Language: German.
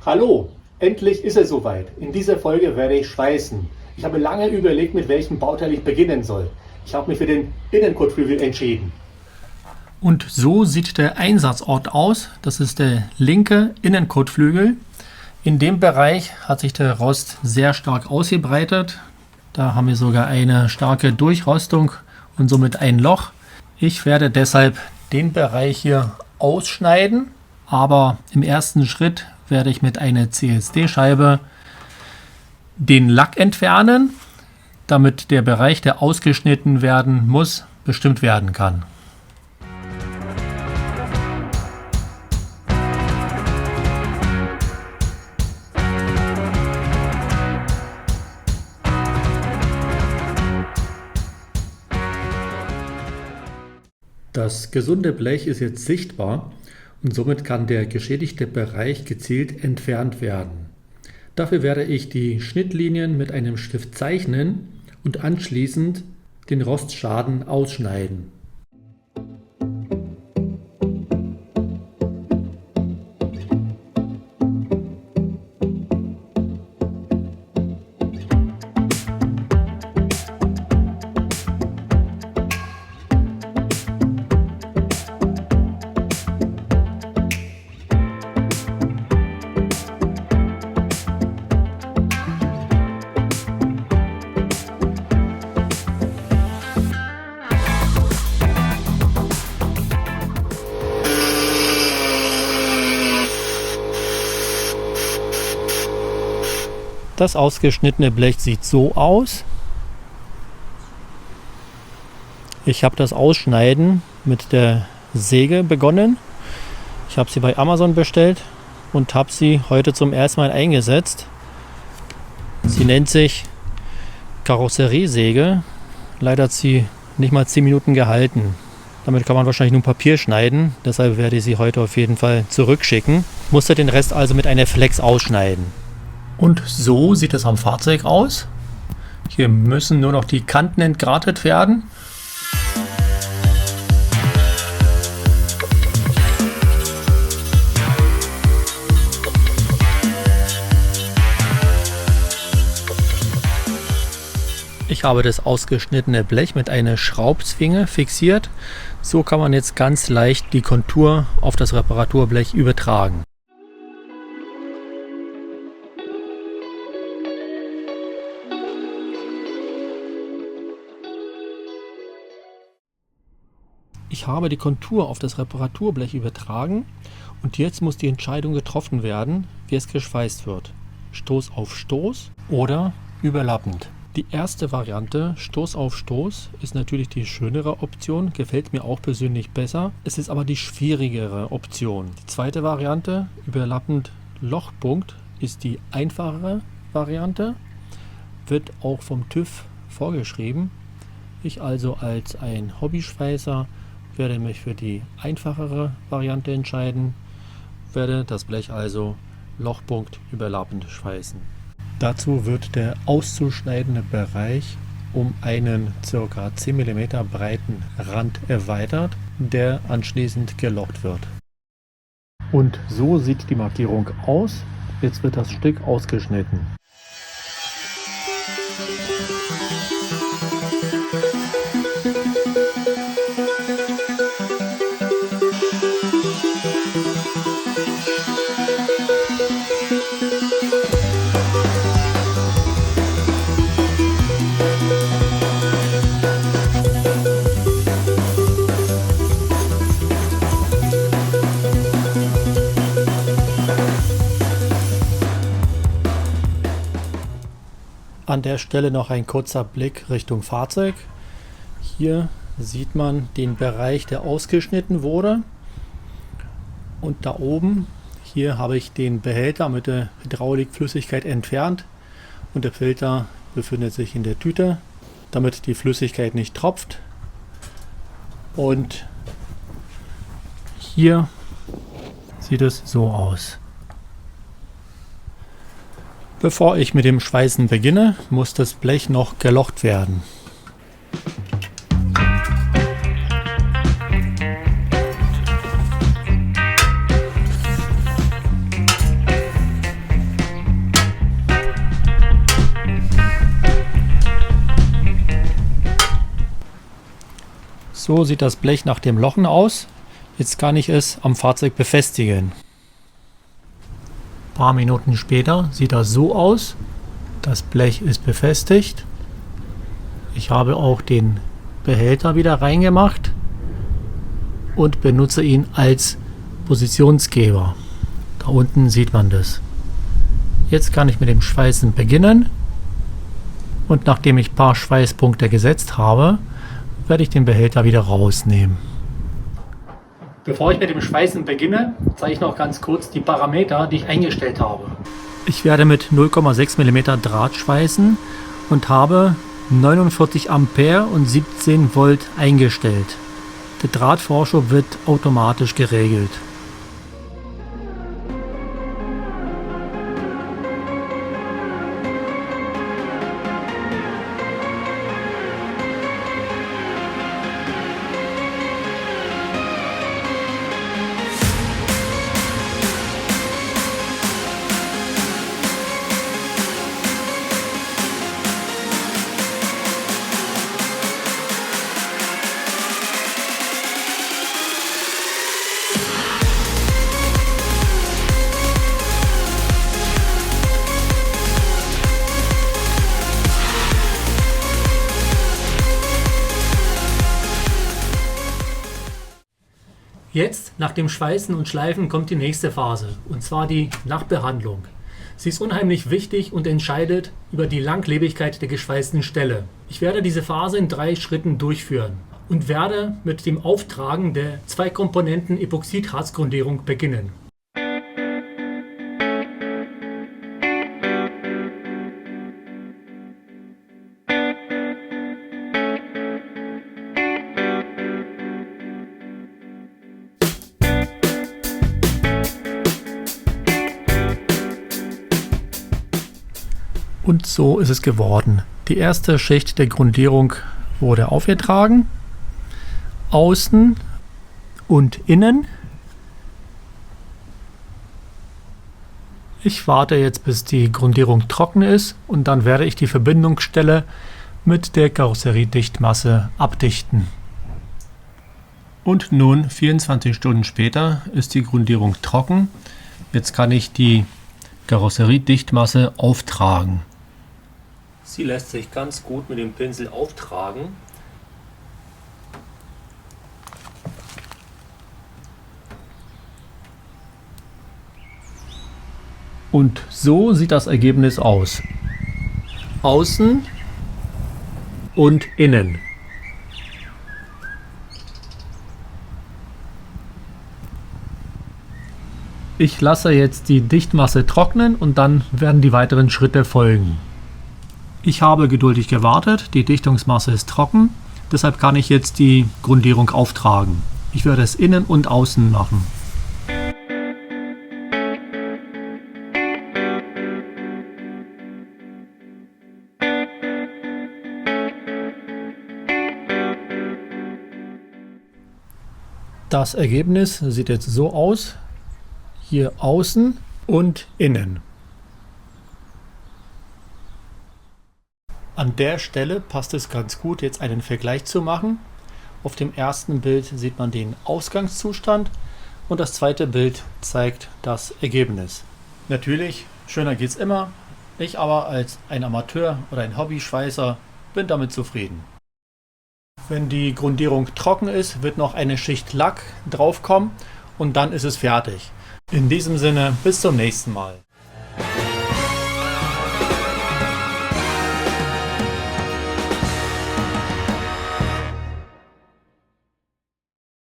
Hallo, endlich ist es soweit. In dieser Folge werde ich schweißen. Ich habe lange überlegt, mit welchem Bauteil ich beginnen soll. Ich habe mich für den Innenkotflügel entschieden. Und so sieht der Einsatzort aus. Das ist der linke Innenkotflügel. In dem Bereich hat sich der Rost sehr stark ausgebreitet. Da haben wir sogar eine starke Durchrostung und somit ein Loch. Ich werde deshalb den Bereich hier ausschneiden, aber im ersten Schritt werde ich mit einer CSD-Scheibe den Lack entfernen, damit der Bereich, der ausgeschnitten werden muss, bestimmt werden kann. Das gesunde Blech ist jetzt sichtbar und somit kann der geschädigte Bereich gezielt entfernt werden. Dafür werde ich die Schnittlinien mit einem Stift zeichnen und anschließend den Rostschaden ausschneiden. Das ausgeschnittene Blech sieht so aus. Ich habe das Ausschneiden mit der Säge begonnen. Ich habe sie bei Amazon bestellt und habe sie heute zum ersten Mal eingesetzt. Sie nennt sich Karosseriesäge. Leider hat sie nicht mal 10 Minuten gehalten. Damit kann man wahrscheinlich nur Papier schneiden. Deshalb werde ich sie heute auf jeden Fall zurückschicken. Ich musste den Rest also mit einer Flex ausschneiden. Und so sieht es am Fahrzeug aus. Hier müssen nur noch die Kanten entgratet werden. Ich habe das ausgeschnittene Blech mit einer Schraubzwinge fixiert. So kann man jetzt ganz leicht die Kontur auf das Reparaturblech übertragen. Ich habe die Kontur auf das Reparaturblech übertragen und jetzt muss die Entscheidung getroffen werden, wie es geschweißt wird. Stoß auf Stoß oder überlappend. Die erste Variante, Stoß auf Stoß, ist natürlich die schönere Option, gefällt mir auch persönlich besser. Es ist aber die schwierigere Option. Die zweite Variante, überlappend Lochpunkt, ist die einfachere Variante, wird auch vom TÜV vorgeschrieben. Ich also als ein Hobbyschweißer werde mich für die einfachere Variante entscheiden, werde das Blech also Lochpunkt überlappend schweißen. Dazu wird der auszuschneidende Bereich um einen ca. 10 mm breiten Rand erweitert, der anschließend gelocht wird. Und so sieht die Markierung aus. Jetzt wird das Stück ausgeschnitten. An der Stelle noch ein kurzer Blick Richtung Fahrzeug. Hier sieht man den Bereich, der ausgeschnitten wurde. Und da oben, hier habe ich den Behälter mit der Hydraulikflüssigkeit entfernt. Und der Filter befindet sich in der Tüte, damit die Flüssigkeit nicht tropft. Und hier sieht es so aus. Bevor ich mit dem Schweißen beginne, muss das Blech noch gelocht werden. So sieht das Blech nach dem Lochen aus. Jetzt kann ich es am Fahrzeug befestigen. Ein paar Minuten später sieht das so aus. Das Blech ist befestigt. Ich habe auch den Behälter wieder reingemacht und benutze ihn als Positionsgeber. Da unten sieht man das. Jetzt kann ich mit dem Schweißen beginnen. Und nachdem ich ein paar Schweißpunkte gesetzt habe, werde ich den Behälter wieder rausnehmen. Bevor ich mit dem Schweißen beginne, zeige ich noch ganz kurz die Parameter, die ich eingestellt habe. Ich werde mit 0,6 mm Draht schweißen und habe 49 Ampere und 17 Volt eingestellt. Der Drahtvorschub wird automatisch geregelt. Jetzt, nach dem Schweißen und Schleifen, kommt die nächste Phase, und zwar die Nachbehandlung. Sie ist unheimlich wichtig und entscheidet über die Langlebigkeit der geschweißten Stelle. Ich werde diese Phase in 3 Schritten durchführen und werde mit dem Auftragen der 2 Komponenten Epoxidharzgrundierung beginnen. Und so ist es geworden. Die erste Schicht der Grundierung wurde aufgetragen, außen und innen. Ich warte jetzt, bis die Grundierung trocken ist, und dann werde ich die Verbindungsstelle mit der Karosseriedichtmasse abdichten. Und nun, 24 Stunden später, ist die Grundierung trocken. Jetzt kann ich die Karosseriedichtmasse auftragen. Sie lässt sich ganz gut mit dem Pinsel auftragen. Und so sieht das Ergebnis aus. Außen und innen. Ich lasse jetzt die Dichtmasse trocknen und dann werden die weiteren Schritte folgen. Ich habe geduldig gewartet, die Dichtungsmasse ist trocken, deshalb kann ich jetzt die Grundierung auftragen. Ich werde es innen und außen machen. Das Ergebnis sieht jetzt so aus. Hier außen und innen. An der Stelle passt es ganz gut, jetzt einen Vergleich zu machen. Auf dem ersten Bild sieht man den Ausgangszustand und das zweite Bild zeigt das Ergebnis. Natürlich, schöner geht's immer. Ich aber als ein Amateur oder ein Hobbyschweißer bin damit zufrieden. Wenn die Grundierung trocken ist, wird noch eine Schicht Lack draufkommen und dann ist es fertig. In diesem Sinne, bis zum nächsten Mal.